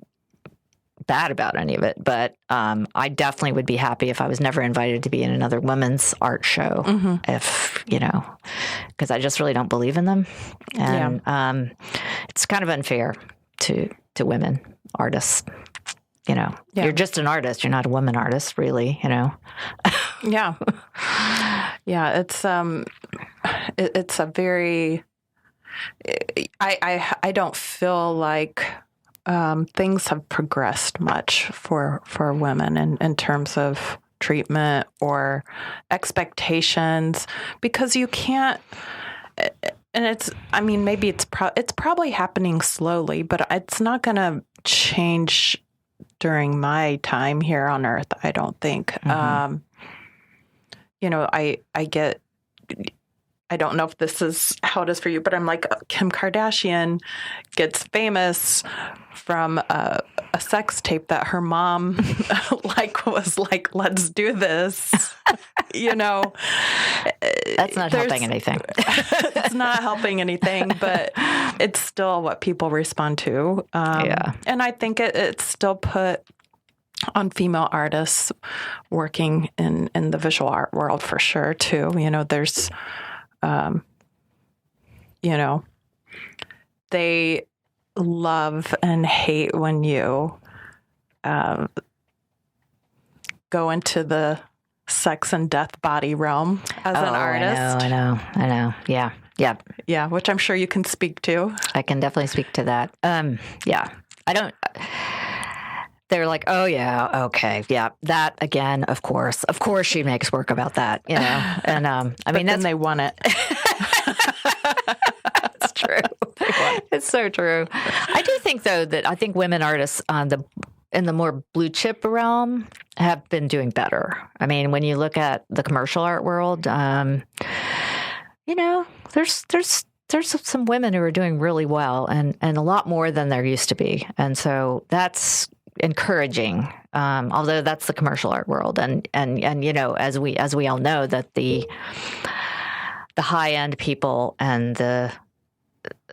Speaker 3: bad about any of it, but I definitely would be happy if I was never invited to be in another women's art show, if, because I just really don't believe in them. And it's kind of unfair to women artists. You're just an artist. You're not a woman artist, really,
Speaker 2: Yeah. It's a very, I don't feel like things have progressed much for women in terms of treatment or expectations, because you can't. And maybe it's probably happening slowly, but it's not going to change during my time here on Earth, I don't think. Mm-hmm. I don't know if this is how it is for you, but I'm like, Kim Kardashian gets famous from a sex tape that her mom was like, let's do this.
Speaker 3: That's not helping anything.
Speaker 2: It's not helping anything, but it's still what people respond to. And I think it's still put on female artists working in the visual art world for sure too. There's they love and hate when you go into the sex and death body realm as an artist.
Speaker 3: I know. Yeah.
Speaker 2: Yeah, which I'm sure you can speak to.
Speaker 3: I can definitely speak to that. Yeah. I don't... They're like, oh, yeah, okay, yeah, that again, of course she makes work about that, and
Speaker 2: then they want it.
Speaker 3: It's true. It's so true. I do think, though, that women artists in the more blue chip realm have been doing better. I mean, when you look at the commercial art world, there's some women who are doing really well and a lot more than there used to be, and so that's encouraging, although that's the commercial art world, and as we all know, that the high end people and the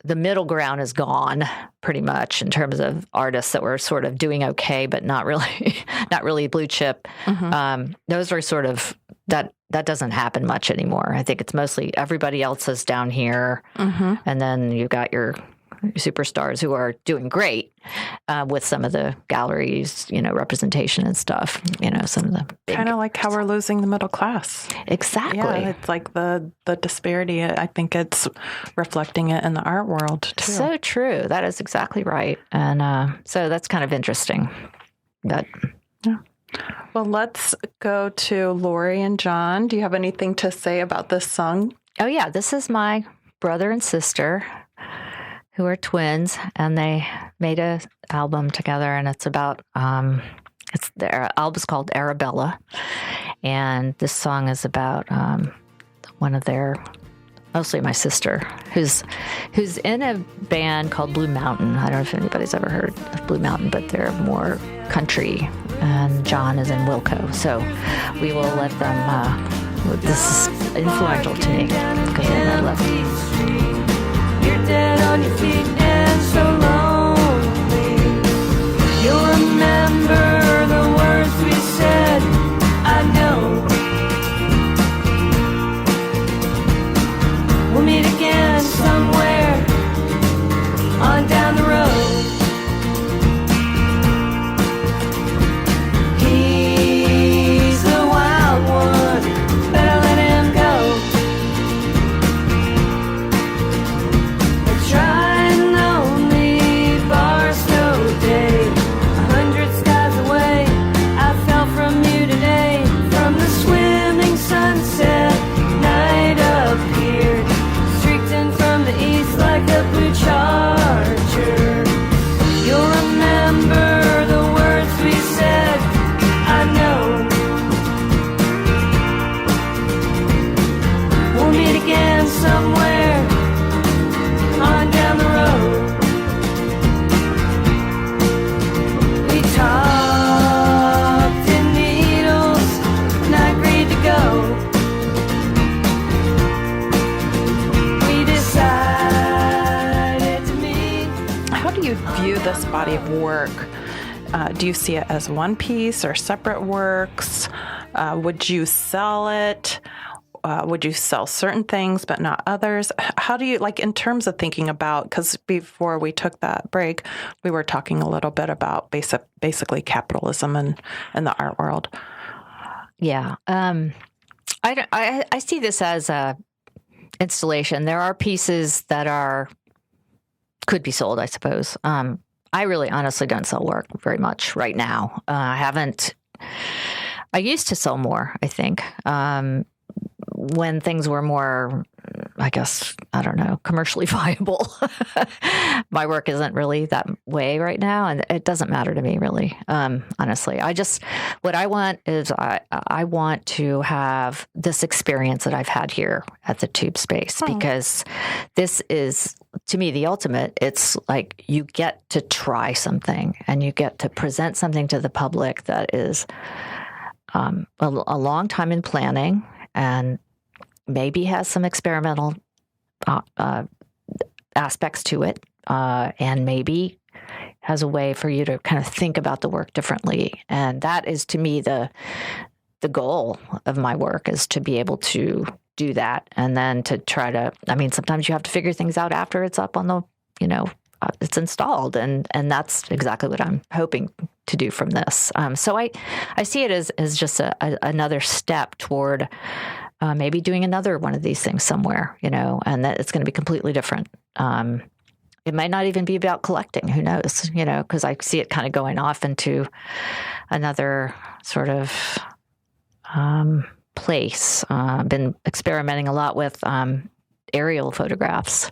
Speaker 3: middle ground is gone pretty much in terms of artists that were sort of doing okay but not really blue chip. Mm-hmm. Those are sort of that doesn't happen much anymore. I think it's mostly everybody else is down here, mm-hmm. and then you've got your superstars who are doing great with some of the galleries, representation and stuff, some of the
Speaker 2: kind of like how we're losing the middle class.
Speaker 3: Exactly.
Speaker 2: Yeah, it's like the disparity. I think it's reflecting it in the art world too.
Speaker 3: So true. That is exactly right. And so that's kind of interesting. But
Speaker 2: yeah. Well, let's go to Lori and John. Do you have anything to say about this song?
Speaker 3: Oh yeah, this is my brother and sister, who are twins, and they made an album together, and it's about, their album's called Arabella, and this song is about one of their, mostly my sister, who's in a band called Blue Mountain. I don't know if anybody's ever heard of Blue Mountain, but they're more country, and John is in Wilco, so we will let them, this is influential to me, because I love it.
Speaker 5: You're dead on your feet and so lonely. You'll remember the words we said, I know. We'll meet again somewhere on down the road. He's the wild one, better let him go. Charger. You'll remember the words we said, I know. We'll meet again somewhere on down the road. We talked in needles and I agreed to go.
Speaker 2: View this body of work? Do you see it as one piece or separate works? Would you sell it? Would you sell certain things but not others? How do you, in terms of thinking about, because before we took that break, we were talking a little bit about basically capitalism and the art world.
Speaker 3: Yeah. I see this as a installation. There are pieces that could be sold, I suppose. I really honestly don't sell work very much right now. I used to sell more, I think, when things were more, I guess, I don't know, commercially viable. My work isn't really that way right now, and it doesn't matter to me, really, honestly. What I want is I want to have this experience that I've had here at the Tube Space, because this is, to me, the ultimate. It's like you get to try something, and you get to present something to the public that is a long time in planning, and maybe has some experimental aspects to it, and maybe has a way for you to kind of think about the work differently. And that is, to me, the goal of my work, is to be able to do that, and then to try to, I mean, sometimes you have to figure things out after it's up on the, it's installed, and that's exactly what I'm hoping to do from this. So I see it as just another step toward maybe doing another one of these things somewhere, and that it's going to be completely different. It might not even be about collecting. Who knows? Because I see it kind of going off into another sort of place. I've been experimenting a lot with aerial photographs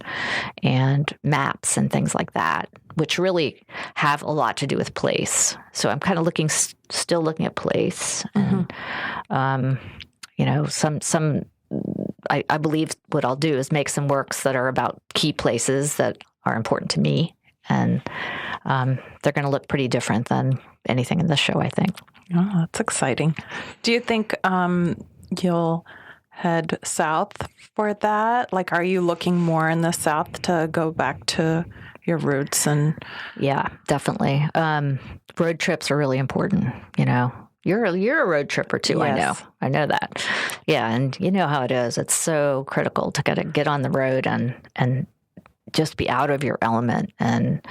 Speaker 3: and maps and things like that, which really have a lot to do with place. So I'm kind of still looking at place, and I believe what I'll do is make some works that are about key places that are important to me, and they're going to look pretty different than anything in this show, I think.
Speaker 2: Oh, that's exciting. Do you think you'll head south for that? Like, are you looking more in the south to go back to your roots? And
Speaker 3: yeah, definitely. Road trips are really important. You're a road tripper too.
Speaker 2: Yes.
Speaker 3: I know that. Yeah, and you know how it is. It's so critical to get on the road and just be out of your element and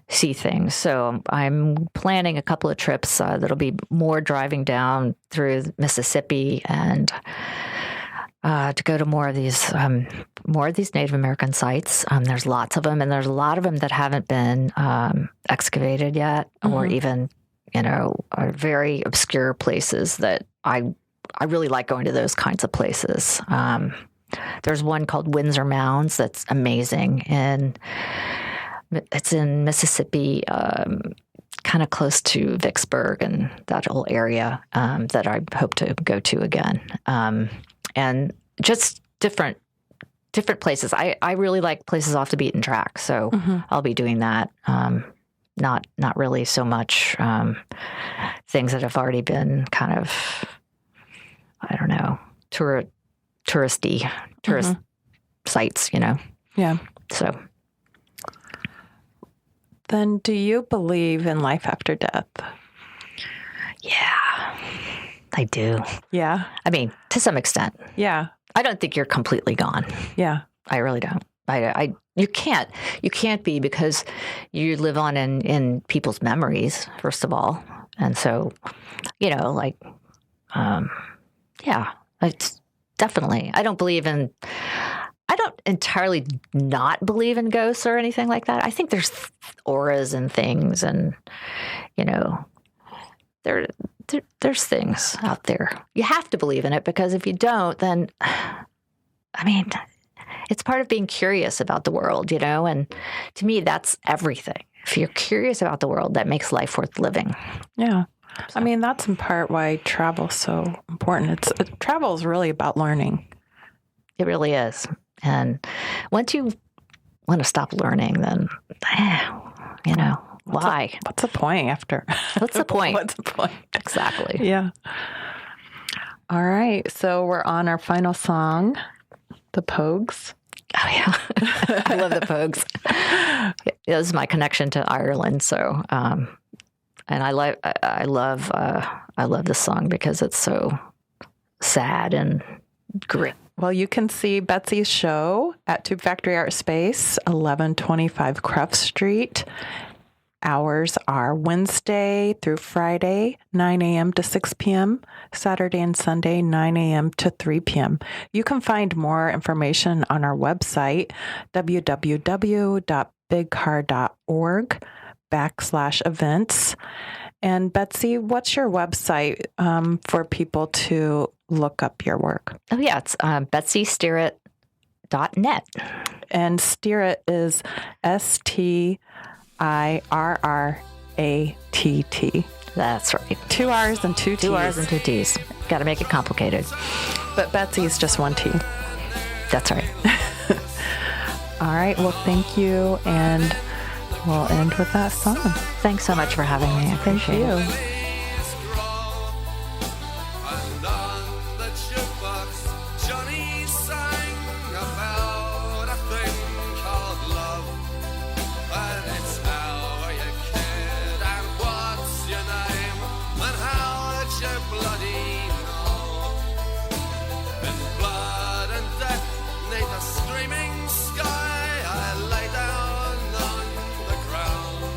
Speaker 3: see things. So I'm planning a couple of trips that'll be more driving down through Mississippi, and to go to more of these Native American sites. There's lots of them, and there's a lot of them that haven't been excavated yet, or even are very obscure places that I really like going to those kinds of places. There's one called Windsor Mounds that's amazing, and it's in Mississippi, kind of close to Vicksburg and that whole area, that I hope to go to again. And just different places. I really like places off the beaten track, so I'll be doing that. Not really so much things that have already been kind of, I don't know, tourist sites,
Speaker 2: Yeah.
Speaker 3: So.
Speaker 2: Then do you believe in life after death?
Speaker 3: Yeah, I do.
Speaker 2: Yeah.
Speaker 3: I mean, to some extent.
Speaker 2: Yeah.
Speaker 3: I don't think you're completely gone.
Speaker 2: Yeah.
Speaker 3: I really don't. You can't be, because you live on in people's memories, first of all. And so, it's definitely, I don't entirely not believe in ghosts or anything like that. I think there's auras and things, and, there's things out there. You have to believe in it, because if you don't, then, I mean, it's part of being curious about the world, and to me, that's everything. If you're curious about the world, that makes life worth living.
Speaker 2: Yeah. So. I mean, that's in part why travel's so important. Travel is really about learning.
Speaker 3: It really is. And once you want to stop learning, then, why?
Speaker 2: What's the point after?
Speaker 3: What's the point?
Speaker 2: What's the point?
Speaker 3: Exactly.
Speaker 2: Yeah. All right. So we're on our final song, The Pogues.
Speaker 3: Oh, yeah. I love the Pogues. This is my connection to Ireland. So, and I love this song because it's so sad and grit.
Speaker 2: Well, you can see Betsy's show at Tube Factory Art Space, 1125 Cruft Street. Hours are Wednesday through Friday, 9 a.m. to 6 p.m., Saturday and Sunday, 9 a.m. to 3 p.m. You can find more information on our website, www.bigcar.org. @betsy.art.org/events. And Betsy, what's your website for people to look up your work?
Speaker 3: Oh, yeah. It's betsystirratt.net.
Speaker 2: And Stirratt is STIRRATT.
Speaker 3: That's right.
Speaker 2: 2 R's and 2 T's.
Speaker 3: 2 R's and 2 T's. Got to make it complicated.
Speaker 2: But Betsy is just 1 T.
Speaker 3: That's right.
Speaker 2: All right. Well, thank you. And we'll end with that song.
Speaker 3: Thanks so much for having me. I
Speaker 2: Thank
Speaker 3: appreciate
Speaker 2: you.
Speaker 3: it.
Speaker 4: And on the jukebox, Johnny sang about a thing called love. And it's how are you, kid, and what's your name, and how'd you bloody know? In blood and death, 'neath a screaming sky, I lay down on the ground,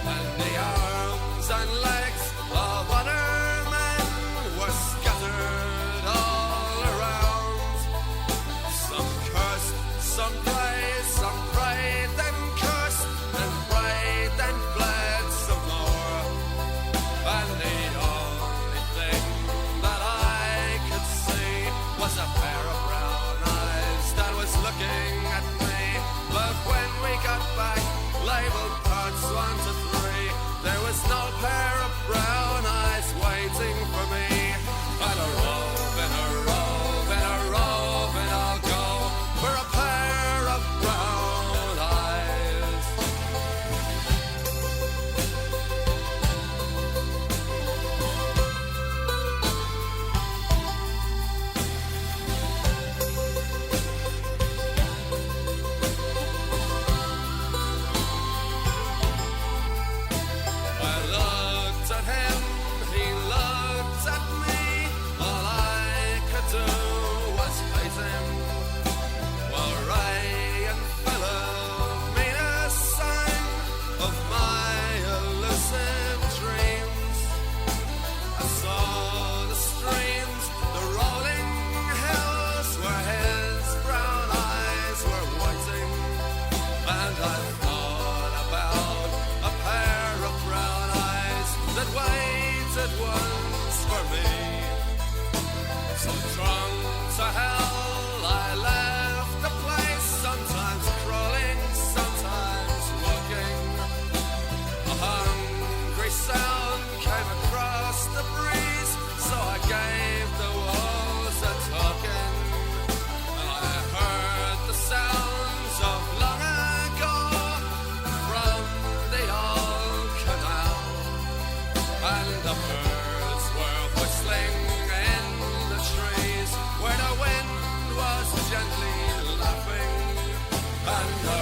Speaker 4: and the arms and legs of other men were scattered all around. Some cursed, some prayed, some prayed, then cursed, and prayed, then bled some more. And the only thing that I could see was a pair of brown eyes that was looking at me. But when we got back, labeled parts 1 to 3, there was no pair of brown eyes waiting for me. And a rove, and a rove, and a rove, and I'll go for a pair of brown eyes. I looked at him, he looked at me. All I could do was hate him. While Ray and Philomena sang of my elusive dreams, I saw the streams, the rolling hills where his brown eyes were waiting. And I thought about a pair of brown eyes that waited once for me. So drunk to hell, I left the place, sometimes crawling, sometimes walking. A hungry sound came across the breeze, so I gave the walls a token. And I heard the sounds of long ago from the old canal. And the birds were whistling in the trees where the wind was gently laughing. And the